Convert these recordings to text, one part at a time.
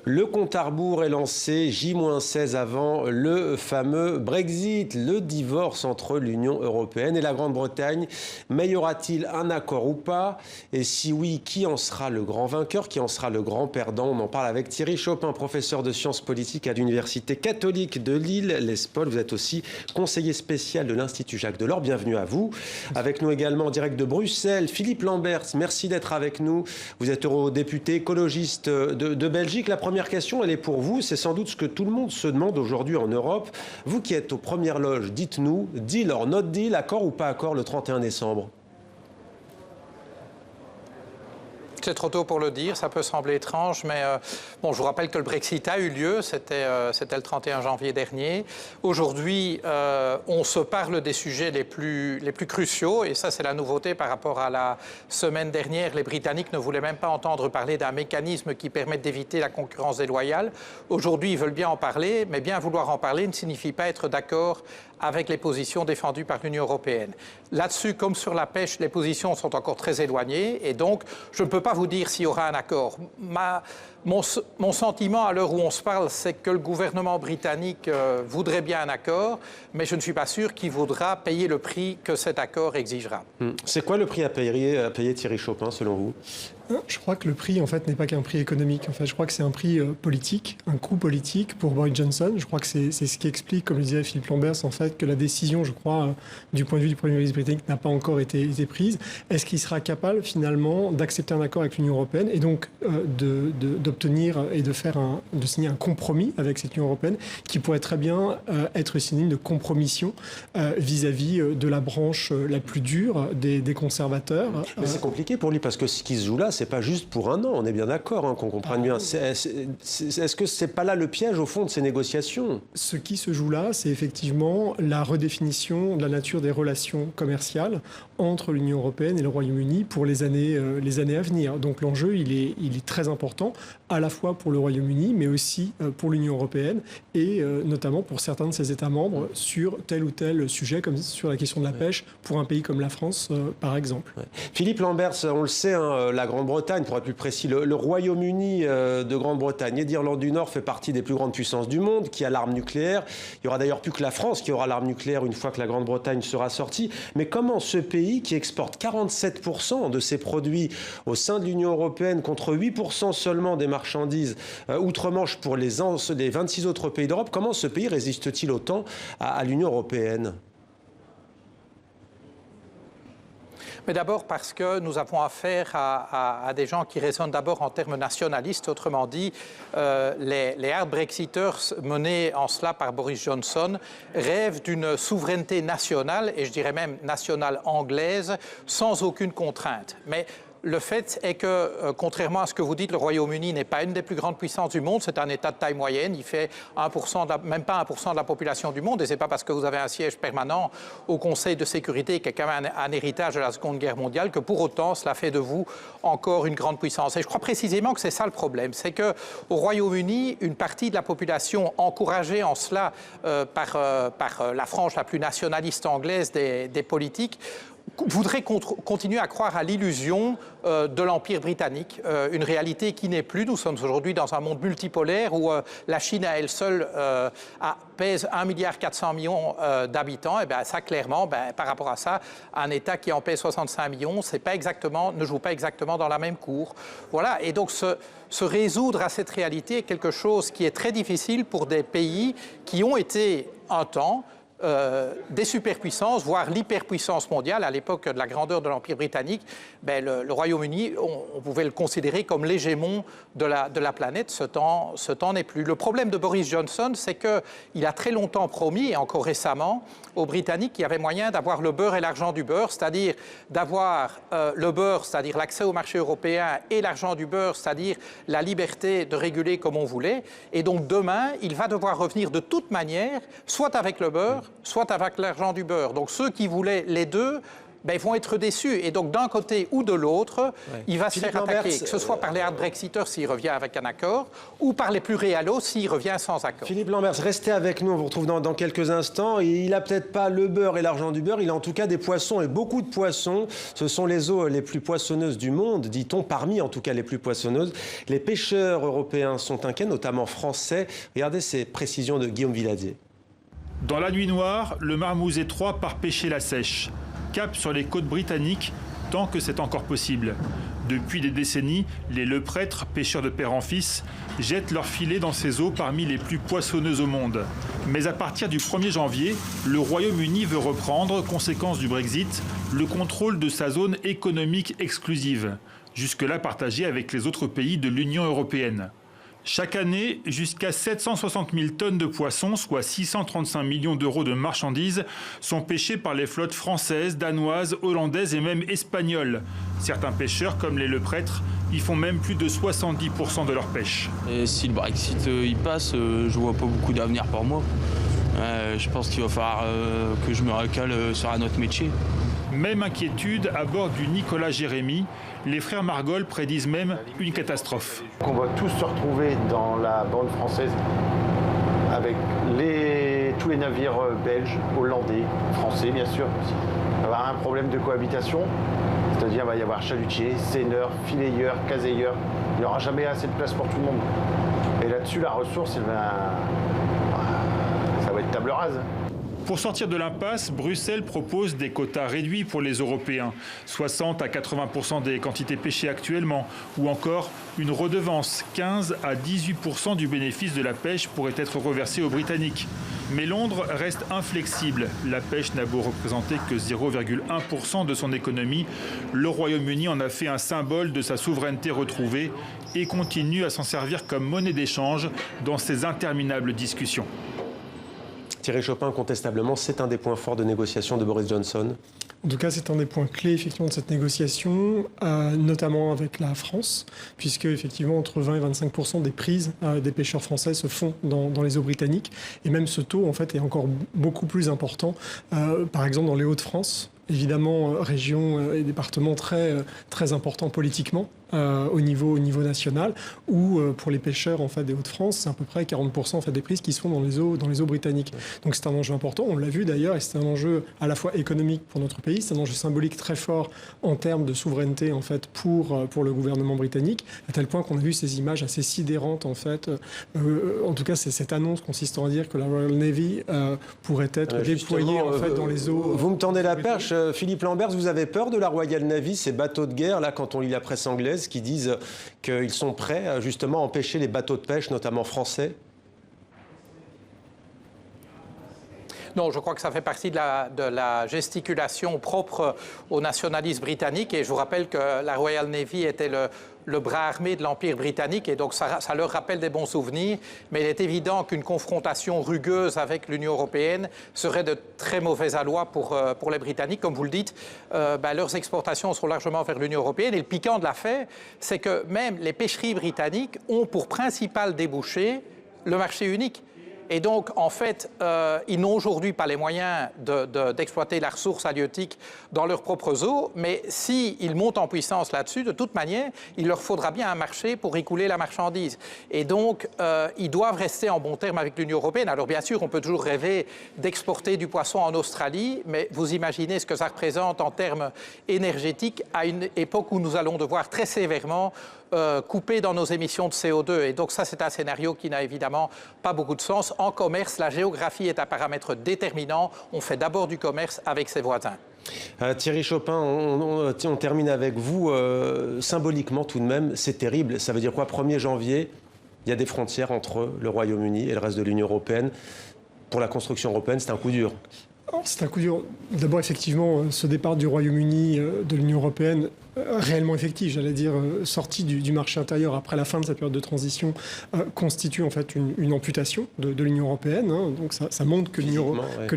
Le compte à rebours est lancé, J-16 avant le fameux Brexit, le divorce entre l'Union européenne et la Grande-Bretagne. Mais y aura-t-il un accord ou pas? Et si oui, qui en sera le grand vainqueur? Qui en sera le grand perdant? On en parle avec Thierry Chopin, professeur de sciences politiques à l'Université catholique de Lille, l'ESPOL. Vous êtes aussi conseiller spécial de l'Institut Jacques Delors. Bienvenue à vous. Avec nous également en direct de Bruxelles, Philippe Lamberts. Merci d'être avec nous. Vous êtes eurodéputé écologiste de Belgique. La première question, elle est pour vous. C'est sans doute ce que tout le monde se demande aujourd'hui en Europe. Vous qui êtes aux premières loges, dites-nous, deal or not deal, accord ou pas accord le 31 décembre? C'est trop tôt pour le dire, ça peut sembler étrange, mais bon, je vous rappelle que le Brexit a eu lieu, c'était le 31 janvier dernier. Aujourd'hui, on se parle des sujets les plus cruciaux, et ça c'est la nouveauté par rapport à la semaine dernière. Les Britanniques ne voulaient même pas entendre parler d'un mécanisme qui permette d'éviter la concurrence déloyale. Aujourd'hui, ils veulent bien en parler, mais bien vouloir en parler ne signifie pas être d'accord avec les positions défendues par l'Union européenne. Là-dessus, comme sur la pêche, les positions sont encore très éloignées, et donc je ne peux pas vous dire s'il y aura un accord. Mon sentiment à l'heure où on se parle, c'est que le gouvernement britannique voudrait bien un accord, mais je ne suis pas sûr qu'il voudra payer le prix que cet accord exigera. C'est quoi le prix à payer Thierry Chopin, selon vous? Je crois que le prix, en fait, n'est pas qu'un prix économique. En fait, je crois que c'est un prix politique, un coût politique pour Boris Johnson. Je crois que c'est ce qui explique, comme le disait Philippe Lamberts, en fait, que la décision, je crois, du point de vue du Premier ministre britannique, n'a pas encore été prise. Est-ce qu'il sera capable, finalement, d'accepter un accord avec l'Union européenne et donc d'obtenir et de signer un compromis avec cette Union européenne qui pourrait très bien être synonyme de compromission vis-à-vis de la branche la plus dure des conservateurs. Mais c'est compliqué pour lui parce que ce qui se joue là, c'est pas juste pour un an. On est bien d'accord, hein, qu'on comprenne bien. Est-ce que c'est pas là le piège au fond de ces négociations? Ce qui se joue là, c'est effectivement la redéfinition de la nature des relations commerciales entre l'Union européenne et le Royaume-Uni pour les années à venir. Donc l'enjeu, il est très important, à la fois pour le Royaume-Uni, mais aussi pour l'Union européenne et notamment pour certains de ses États membres sur tel ou tel sujet, comme sur la question de la pêche, pour un pays comme la France, par exemple. Ouais. Philippe Lamberts, on le sait, hein, la Grande-Bretagne, pour être plus précis, le Royaume-Uni de Grande-Bretagne et d'Irlande du Nord fait partie des plus grandes puissances du monde, qui a l'arme nucléaire. Il n'y aura d'ailleurs plus que la France qui aura l'arme nucléaire une fois que la Grande-Bretagne sera sortie. Mais comment ce pays, qui exporte 47% de ses produits au sein de l'Union européenne contre 8% seulement des marchandises outre-Manche pour les 26 autres pays d'Europe, comment ce pays résiste-t-il autant à l'Union européenne ? Mais d'abord parce que nous avons affaire à des gens qui raisonnent d'abord en termes nationalistes. Autrement dit, les hard Brexiteurs menés en cela par Boris Johnson rêvent d'une souveraineté nationale, et je dirais même nationale anglaise, sans aucune contrainte. Mais le fait est que, contrairement à ce que vous dites, le Royaume-Uni n'est pas une des plus grandes puissances du monde. C'est un État de taille moyenne. Il fait 1% même pas 1% de la population du monde. Et ce n'est pas parce que vous avez un siège permanent au Conseil de sécurité, qui est quand même un héritage de la Seconde Guerre mondiale, que pour autant, cela fait de vous encore une grande puissance. Et je crois précisément que c'est ça le problème. C'est qu'au Royaume-Uni, une partie de la population, encouragée en cela par la frange la plus nationaliste anglaise des politiques, voudrait continuer à croire à l'illusion de l'Empire britannique, une réalité qui n'est plus. Nous sommes aujourd'hui dans un monde multipolaire où la Chine à elle seule pèse 1,4 milliard d'habitants. Et bien ça, clairement, par rapport à ça, un État qui en pèse 65 millions, ne joue pas exactement dans la même cour. Voilà. Et donc se résoudre à cette réalité est quelque chose qui est très difficile pour des pays qui ont été un temps des superpuissances, voire l'hyperpuissance mondiale. À l'époque de la grandeur de l'Empire britannique, le Royaume-Uni, on pouvait le considérer comme l'hégémon de la planète. Ce temps n'est plus. Le problème de Boris Johnson, c'est qu'il a très longtemps promis, et encore récemment, aux Britanniques qu'il y avait moyen d'avoir le beurre et l'argent du beurre, c'est-à-dire d'avoir le beurre, c'est-à-dire l'accès au marché européen, et l'argent du beurre, c'est-à-dire la liberté de réguler comme on voulait. Et donc demain, il va devoir revenir de toute manière, soit avec le beurre, soit avec l'argent du beurre. Donc ceux qui voulaient les deux ben, ils vont être déçus. Et donc, d'un côté ou de l'autre, il va se faire attaquer, que ce soit par les hard Brexiters s'il revient avec un accord, ou par les plus réalos s'il revient sans accord. Philippe Lamberts, restez avec nous, on vous retrouve dans quelques instants. Il n'a peut-être pas le beurre et l'argent du beurre, il a en tout cas des poissons, et beaucoup de poissons. Ce sont les eaux les plus poissonneuses du monde, dit-on, parmi en tout cas les plus poissonneuses. Les pêcheurs européens sont inquiets, notamment français. Regardez ces précisions de Guillaume Villadier. Dans la nuit noire, le Marmouse étroit part pêcher la sèche. Cap sur les côtes britanniques, tant que c'est encore possible. Depuis des décennies, les leprêtres, pêcheurs de père en fils, jettent leurs filets dans ces eaux parmi les plus poissonneuses au monde. Mais à partir du 1er janvier, le Royaume-Uni veut reprendre, conséquence du Brexit, le contrôle de sa zone économique exclusive, jusque-là partagée avec les autres pays de l'Union européenne. Chaque année, jusqu'à 760 000 tonnes de poissons, soit 635 millions d'euros de marchandises, sont pêchées par les flottes françaises, danoises, hollandaises et même espagnoles. Certains pêcheurs, comme les leprêtres, y font même plus de 70% de leur pêche. Et si le Brexit il passe, je vois pas beaucoup d'avenir pour moi. Je pense qu'il va falloir que je me recale sur un autre métier. Même inquiétude à bord du Nicolas Jérémy. Les frères Margol prédisent même une catastrophe. On va tous se retrouver dans la bande française avec tous les navires belges, hollandais, français bien sûr. Il va y avoir un problème de cohabitation, c'est-à-dire il va y avoir chalutiers, seineurs, filayeurs, caseilleurs. Il n'y aura jamais assez de place pour tout le monde. Et là-dessus, la ressource, ça va être table rase. Pour sortir de l'impasse, Bruxelles propose des quotas réduits pour les Européens, 60 à 80% des quantités pêchées actuellement, ou encore une redevance, 15 à 18% du bénéfice de la pêche pourrait être reversé aux Britanniques. Mais Londres reste inflexible. La pêche n'a beau représenter que 0,1% de son économie. Le Royaume-Uni en a fait un symbole de sa souveraineté retrouvée et continue à s'en servir comme monnaie d'échange dans ces interminables discussions. Thierry Chopin, incontestablement, c'est un des points forts de négociation de Boris Johnson. En tout cas, c'est un des points clés effectivement de cette négociation, notamment avec la France, puisque effectivement entre 20 et 25% des prises des pêcheurs français se font dans les eaux britanniques, et même ce taux en fait est encore beaucoup plus important, par exemple dans les Hauts-de-France. Évidemment, région et département très importants politiquement au niveau national, où pour les pêcheurs en fait, des Hauts-de-France, c'est à peu près 40% en fait, des prises qui se font dans les eaux britanniques. Donc c'est un enjeu important, on l'a vu d'ailleurs, et c'est un enjeu à la fois économique pour notre pays, c'est un enjeu symbolique très fort en termes de souveraineté en fait, pour le gouvernement britannique, à tel point qu'on a vu ces images assez sidérantes en fait. En tout cas, c'est cette annonce consistant à dire que la Royal Navy pourrait être déployée en fait, dans les eaux. Vous me tendez la perche. Philippe Lamberts, vous avez peur de la Royal Navy, ces bateaux de guerre, là, quand on lit la presse anglaise, qui disent qu'ils sont prêts justement à empêcher les bateaux de pêche, notamment français? Non, je crois que ça fait partie de la gesticulation propre aux nationalistes britanniques. Et je vous rappelle que la Royal Navy était le bras armé de l'Empire britannique, et donc ça leur rappelle des bons souvenirs. Mais il est évident qu'une confrontation rugueuse avec l'Union européenne serait de très mauvais aloi pour les Britanniques. Comme vous le dites, leurs exportations sont largement vers l'Union européenne. Et le piquant de l'affaire, c'est que même les pêcheries britanniques ont pour principal débouché le marché unique. Et donc, en fait, ils n'ont aujourd'hui pas les moyens d'exploiter la ressource halieutique dans leurs propres eaux, mais s'ils montent en puissance là-dessus, de toute manière, il leur faudra bien un marché pour écouler la marchandise. Et donc, ils doivent rester en bon terme avec l'Union européenne. Alors, bien sûr, on peut toujours rêver d'exporter du poisson en Australie, mais vous imaginez ce que ça représente en termes énergétiques à une époque où nous allons devoir très sévèrement couper dans nos émissions de CO2. Et donc ça, c'est un scénario qui n'a évidemment pas beaucoup de sens. En commerce, la géographie est un paramètre déterminant. On fait d'abord du commerce avec ses voisins. Thierry Chopin, on termine avec vous. Symboliquement, tout de même, c'est terrible. Ça veut dire quoi? 1er janvier, il y a des frontières entre le Royaume-Uni et le reste de l'Union européenne. Pour la construction européenne, c'est un coup dur. C'est un coup dur. D'abord, effectivement, ce départ du Royaume-Uni de l'Union européenne réellement effective, j'allais dire, sortie du marché intérieur après la fin de cette période de transition, constitue en fait une amputation de l'Union européenne. Hein. Donc ça montre que l'Union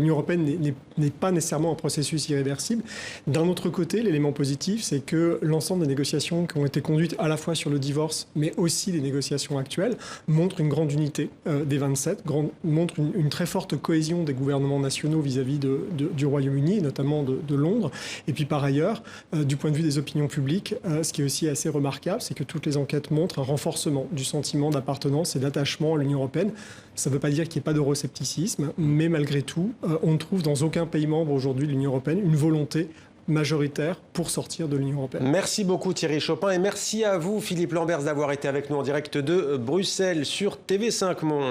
européenne n'est pas nécessairement un processus irréversible. D'un autre côté, l'élément positif, c'est que l'ensemble des négociations qui ont été conduites à la fois sur le divorce, mais aussi les négociations actuelles, montrent une grande unité des 27, montrent une très forte cohésion des gouvernements nationaux vis-à-vis du Royaume-Uni, notamment de Londres. Et puis par ailleurs, du point de vue des opinions publiques, ce qui est aussi assez remarquable, c'est que toutes les enquêtes montrent un renforcement du sentiment d'appartenance et d'attachement à l'Union européenne. Ça ne veut pas dire qu'il n'y ait pas d'euroscepticisme, mais malgré tout, on ne trouve dans aucun pays membre aujourd'hui de l'Union européenne une volonté majoritaire pour sortir de l'Union européenne. Merci beaucoup Thierry Chopin et merci à vous Philippe Lamberts d'avoir été avec nous en direct de Bruxelles sur TV5 Monde.